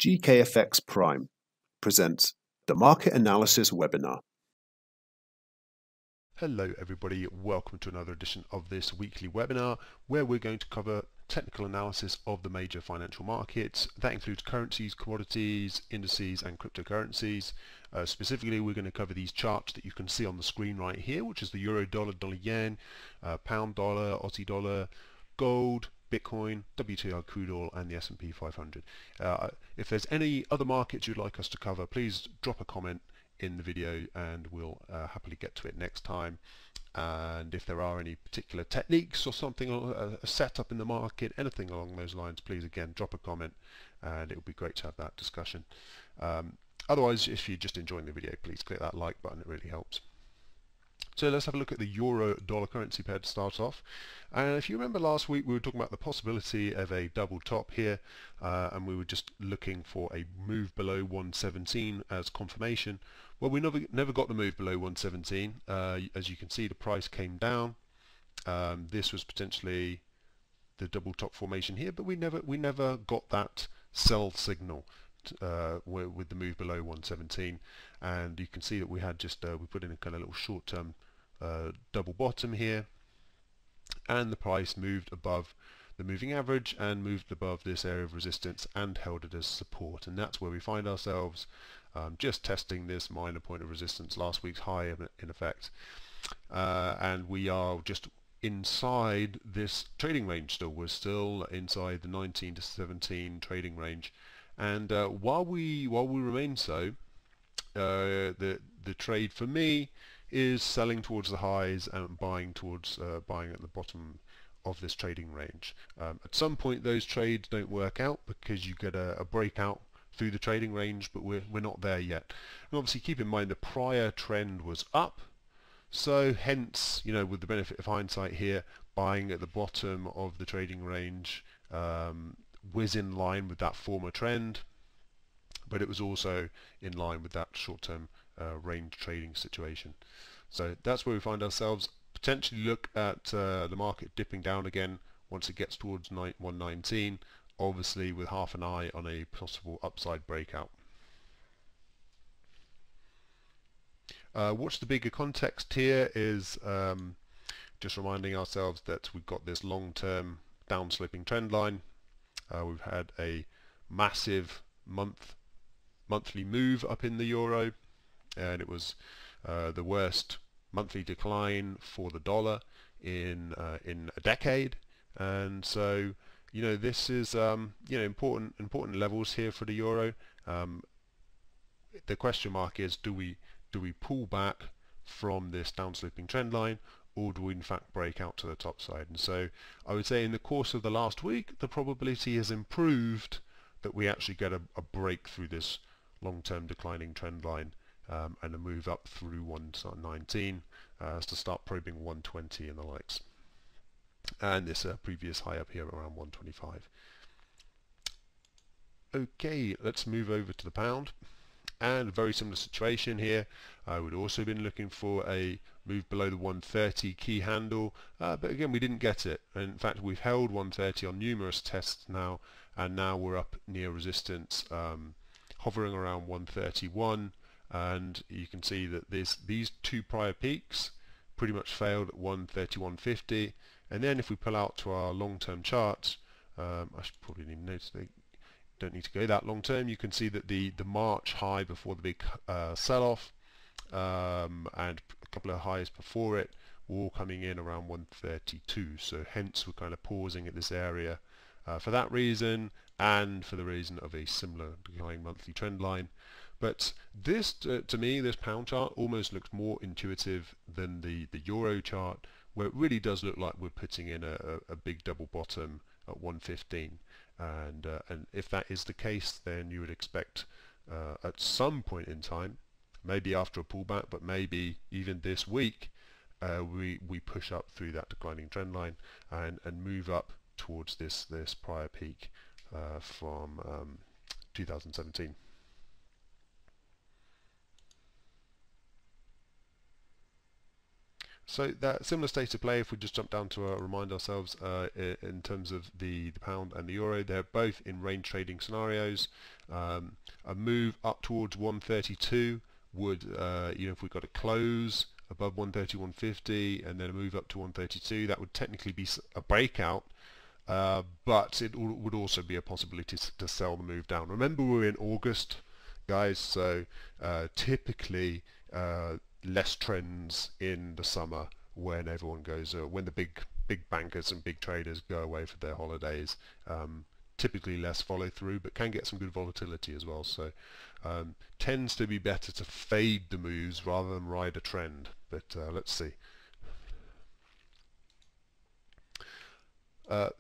GKFX Prime presents the Market Analysis Webinar. Hello everybody, welcome to another edition of this weekly webinar where we're going to cover technical analysis of the major financial markets. That includes currencies, commodities, indices and cryptocurrencies. Specifically we're going to cover these charts that you can see on the screen right here, which is the euro, dollar, dollar yen, pound dollar, Aussie dollar, gold, Bitcoin, WTI crude oil and the S&P 500. If there's any other markets you'd like us to cover, please drop a comment in the video and we'll happily get to it next time. And if there are any particular techniques or something, a setup in the market, anything along those lines, please again drop a comment and it would be great to have that discussion. Otherwise, if you're just enjoying the video, please click that like button, it really helps. So let's have a look at the euro-dollar currency pair to start off. And if you remember last week we were talking about the possibility of a double top here, and we were just looking for a move below 117 as confirmation. Well, we never got the move below 117. As you can see, the price came down. This was potentially the double top formation here, but we never got that sell signal with the move below 117. And you can see that we had just we put in a kind of little short-term double bottom here, and the price moved above the moving average and moved above this area of resistance and held it as support, and that's where we find ourselves, just testing this minor point of resistance, last week's high in effect, and we are just inside this trading range still. We're still inside the 19 to 17 trading range, and while we remain so, the trade for me is selling towards the highs and buying towards buying at the bottom of this trading range. At some point those trades don't work out because you get a breakout through the trading range, but we're not there yet. And obviously keep in mind the prior trend was up, so hence, you know, with the benefit of hindsight here, buying at the bottom of the trading range was in line with that former trend, but it was also in line with that short-term range trading situation. So that's where we find ourselves. Potentially look at the market dipping down again once it gets towards 119, obviously with half an eye on a possible upside breakout. What's the bigger context here is just reminding ourselves that we've got this long-term downsloping trend line. We've had a massive monthly move up in the euro, and it was the worst monthly decline for the dollar in a decade. And so, you know, this is you know, important levels here for the euro. The question mark is, do we pull back from this downsloping trend line, or do we in fact break out to the top side? And so I would say in the course of the last week the probability has improved that we actually get a break through this long-term declining trend line and a move up through 119 to start probing 120 and the likes, and this previous high up here around 125. Okay, let's move over to the pound, and a very similar situation here. I would also been looking for a move below the 130 key handle, but again we didn't get it. And in fact we've held 130 on numerous tests now, and now we're up near resistance, hovering around 131, and you can see that these two prior peaks pretty much failed at 131.50. And then if we pull out to our long-term charts, I should probably need to notice they don't need to go that long term. You can see that the March high before the big sell-off and a couple of highs before it were all coming in around 132, so hence we're kind of pausing at this area for that reason, and for the reason of a similar declining monthly trend line. But this, to me, this pound chart almost looks more intuitive than the euro chart, where it really does look like we're putting in a big double bottom at 115. And if that is the case, then you would expect at some point in time, maybe after a pullback, but maybe even this week, we push up through that declining trend line and move up towards this prior peak from 2017. So that similar state of play, if we just jump down to remind ourselves in terms of the pound and the euro, they're both in range trading scenarios. A move up towards 132 would, if we got a close above 130, 150, and then a move up to 132, that would technically be a breakout, but it would also be a possibility to sell the move down. Remember, we're in August, guys, so typically less trends in the summer when everyone goes, when the big bankers and big traders go away for their holidays. Typically less follow through, but can get some good volatility as well. So tends to be better to fade the moves rather than ride a trend. But let's see.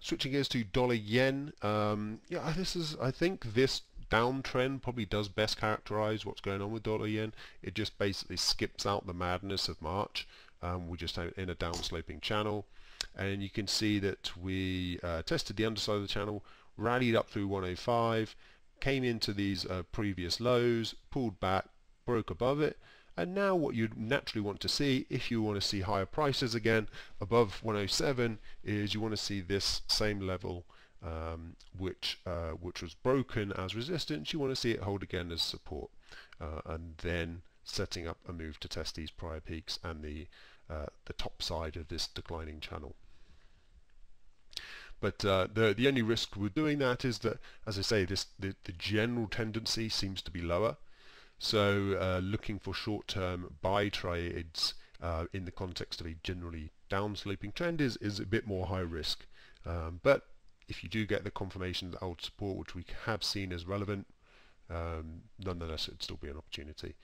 Switching gears to dollar yen. I think this downtrend probably does best characterize what's going on with dollar yen. It just basically skips out the madness of March. We're just in a down sloping channel, and you can see that we tested the underside of the channel, rallied up through 105, came into these previous lows, pulled back, broke above it, and now what you'd naturally want to see, if you want to see higher prices again above 107, is you want to see this same level which was broken as resistance. You want to see it hold again as support, and then setting up a move to test these prior peaks and the top side of this declining channel. But the only risk with doing that is that, as I say, the general tendency seems to be lower. So looking for short-term buy trades in the context of a generally down-sloping trend is a bit more high risk. But if you do get the confirmation that old support, which we have seen as relevant, nonetheless it'd still be an opportunity.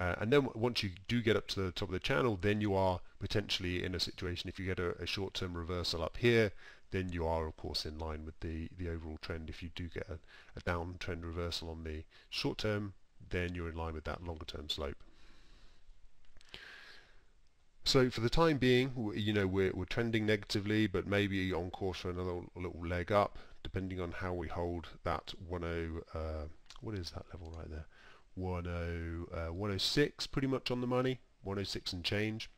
And then once you do get up to the top of the channel, then you are potentially in a situation, if you get a short-term reversal up here, then you are of course in line with the overall trend. If you do get a downtrend reversal on the short term, then you're in line with that longer term slope. So for the time being, we're trending negatively, but maybe on course for another little leg up, depending on how we hold that 10. What is that level right there? 106, pretty much on the money. 106 and change.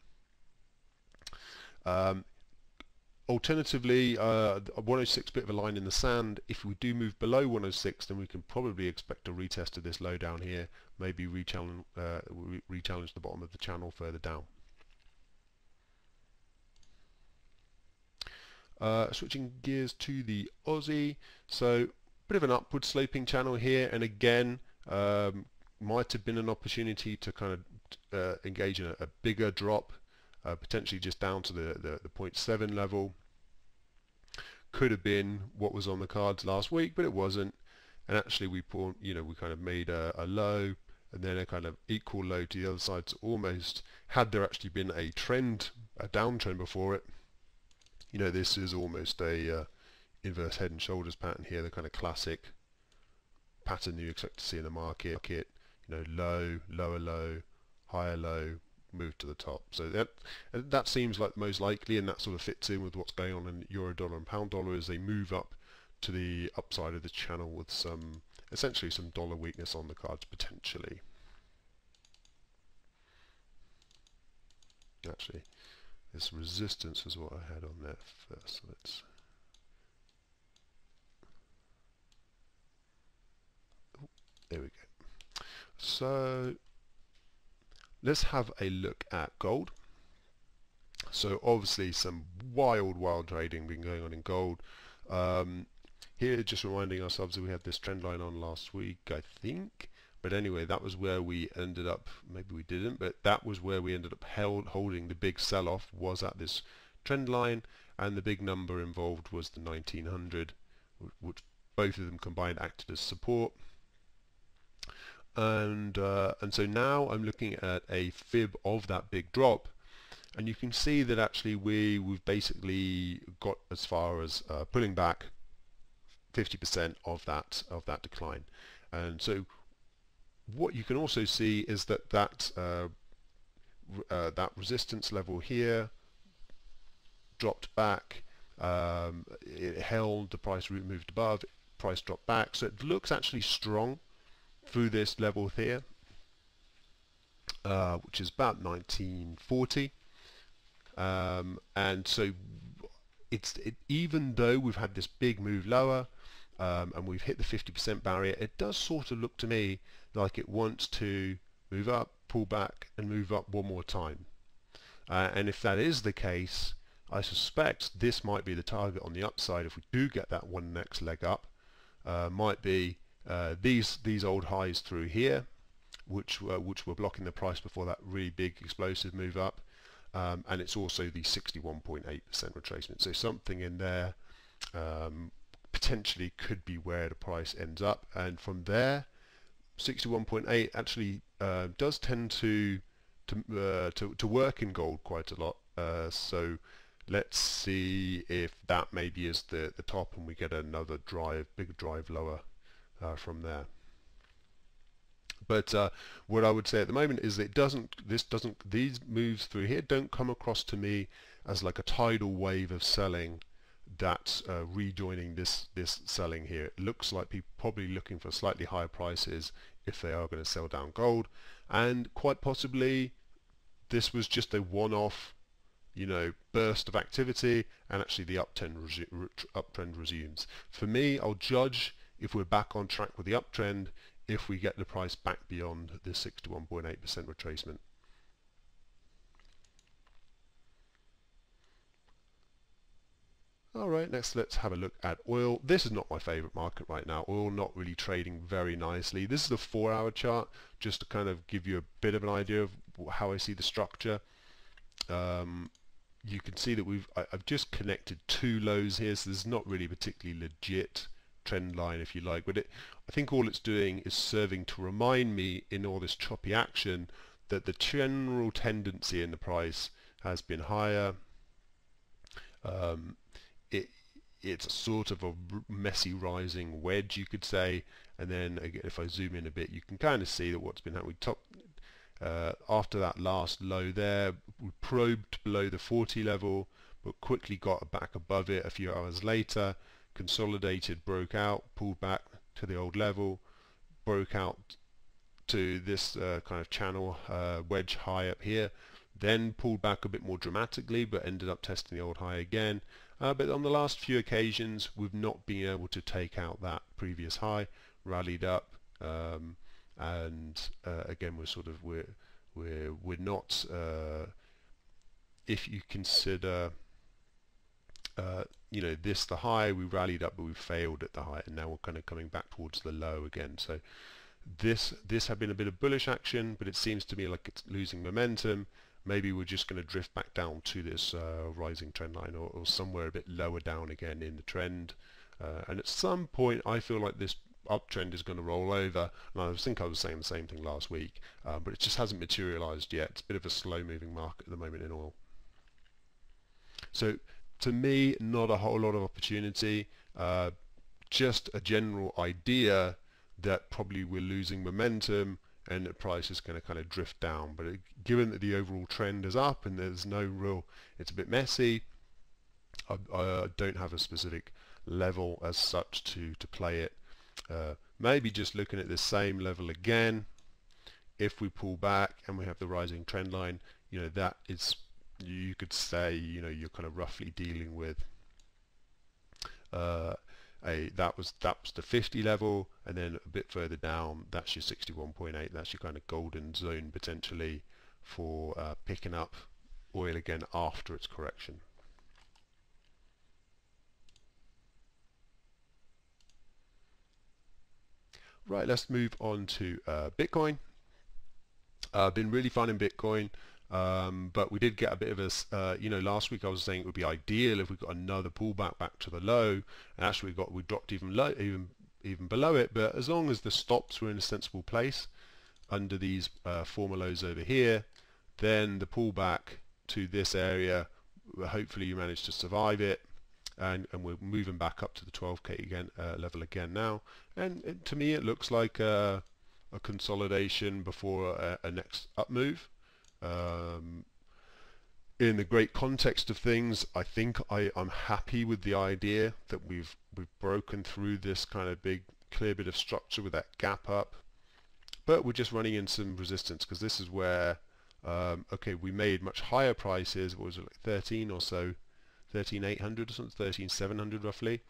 Alternatively, 106, bit of a line in the sand. If we do move below 106, then we can probably expect a retest of this low down here, maybe re-challenge the bottom of the channel further down. Switching gears to the Aussie, so bit of an upward sloping channel here, and again might have been an opportunity to kind of engage in a bigger drop, potentially just down to the 0.7 level. Could have been what was on the cards last week, but it wasn't. And actually we kind of made a low and then a kind of equal low to the other side. So almost, had there actually been a downtrend before it, this is almost a inverse head and shoulders pattern here, the kind of classic pattern you expect to see in the market. Low, lower low, higher low, move to the top. So that seems like the most likely, and that sort of fits in with what's going on in euro dollar and pound dollar as they move up to the upside of the channel with essentially some dollar weakness on the cards potentially. Actually, this resistance is what I had on there first. So there we go. So let's have a look at gold. So obviously some wild trading been going on in gold. Here just reminding ourselves that we had this trend line on last week, I think. But anyway, that was where we ended up, maybe we didn't, but that was where we ended up holding the big sell-off, was at this trend line, and the big number involved was the 1900, which both of them combined acted as support. And so now I'm looking at a fib of that big drop, and you can see that actually we've basically got as far as pulling back 50% of that decline. And so what you can also see is that resistance level here dropped back, it held, the price route moved above, price dropped back, so it looks actually strong through this level here, which is about 1940. And so even though we've had this big move lower and we've hit the 50% barrier, it does sort of look to me like it wants to move up, pull back, and move up one more time. And if that is the case, I suspect this might be the target on the upside if we do get that one next leg up. Might be these old highs through here, which were blocking the price before that really big explosive move up. And it's also the 61.8% retracement. So something in there potentially could be where the price ends up. And from there, 61.8 actually does tend to work in gold quite a lot. So let's see if that maybe is the top and we get another big drive lower from there. But what I would say at the moment is that these moves through here don't come across to me as like a tidal wave of selling that's rejoining this selling here. It looks like people probably looking for slightly higher prices if they are going to sell down gold, and quite possibly this was just a one-off, burst of activity, and actually the uptrend resumes. For me, I'll judge if we're back on track with the uptrend if we get the price back beyond the 61.8% retracement. Alright, next let's have a look at oil. This is not my favorite market right now. Oil not really trading very nicely. This is the 4-hour chart, just to kind of give you a bit of an idea of how I see the structure. You can see that I've just connected two lows here, so this is not really a particularly legit trend line, if you like, but I think all it's doing is serving to remind me in all this choppy action that the general tendency in the price has been higher. It's a sort of a messy rising wedge, you could say, and then again, if I zoom in a bit, you can kind of see that what's been happening. After that last low there, we probed below the 40 level, but quickly got back above it a few hours later, consolidated, broke out, pulled back to the old level, broke out to this kind of channel wedge high up here, then pulled back a bit more dramatically, but ended up testing the old high again. But on the last few occasions, we've not been able to take out that previous high, rallied up, and again we're not. If you consider this the high, we rallied up but we failed at the high, and now we're kind of coming back towards the low again. So this had been a bit of bullish action, but it seems to me like it's losing momentum. Maybe we're just going to drift back down to this rising trend line, or somewhere a bit lower down again in the trend, and at some point I feel like this uptrend is going to roll over, and I think I was saying the same thing last week, but it just hasn't materialized yet. It's a bit of a slow moving market at the moment in oil. So to me, not a whole lot of opportunity, just a general idea that probably we're losing momentum and the price is going to kind of drift down. But given that the overall trend is up and there's no real, it's a bit messy, I don't have a specific level as such to play it. Maybe just looking at this same level again, if we pull back and we have the rising trend line, that is, you could say, you're kind of roughly dealing with that was the 50 level, and then a bit further down, that's your 61.8. That's your kind of golden zone potentially for picking up oil again after its correction. Right, let's move on to Bitcoin. Been really fun in Bitcoin. But we did get a bit of a, last week I was saying it would be ideal if we got another pullback back to the low, and actually we dropped even below it. But as long as the stops were in a sensible place under these former lows over here, then the pullback to this area, hopefully you managed to survive it, and we're moving back up to the 12k again level again now. And to me, it looks like a consolidation before a next up move. In the great context of things, I think I'm happy with the idea that we've broken through this kind of big clear bit of structure with that gap up, but we're just running in some resistance, because this is where Okay, we made much higher prices. What was it, like 13 or so, 13,800 or something, 13,700 roughly,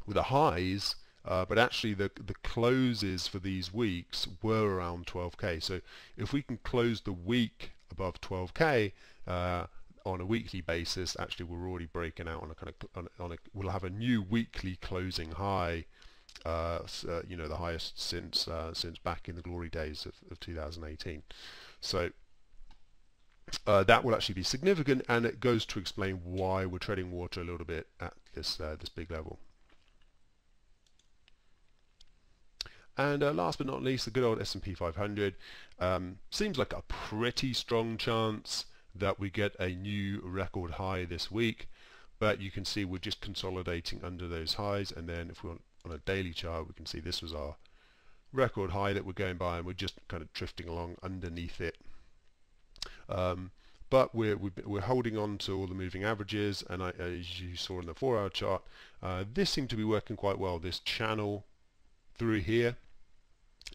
with the highs. But actually the closes for these weeks were around 12k. So if we can close the week above 12k on a weekly basis, actually we're already breaking out on a kind of we'll have a new weekly closing high. You know, the highest since back in the glory days of 2018. So that will actually be significant, and it goes to explain why we're treading water a little bit at this big level. And last but not least, the good old S&P 500. Seems like a pretty strong chance that we get a new record high this week, but you can see we're just consolidating under those highs, and then if we want on a daily chart, we can see this was our record high that we're going by, and we're just kind of drifting along underneath it. But we're holding on to all the moving averages, and as you saw in the 4-hour chart, this seemed to be working quite well, this channel through here.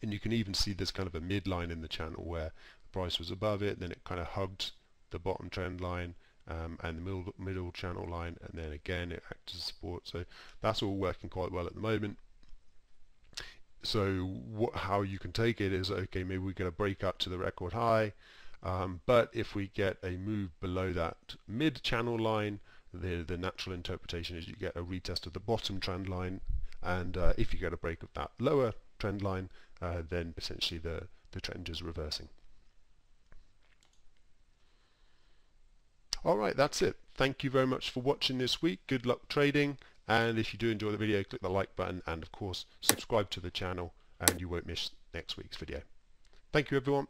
And you can even see there's kind of a midline in the channel where the price was above it, then it kind of hugged the bottom trend line and the middle channel line, and then again it acted as support. So that's all working quite well at the moment. So how you can take it is, okay, maybe we get a break up to the record high, but if we get a move below that mid channel line, the natural interpretation is you get a retest of the bottom trend line, and if you get a break of that lower trend line, then essentially the trend is reversing. Alright, that's it. Thank you very much for watching this week. Good luck trading, and if you do enjoy the video, click the like button, and of course subscribe to the channel, and you won't miss next week's video. Thank you everyone.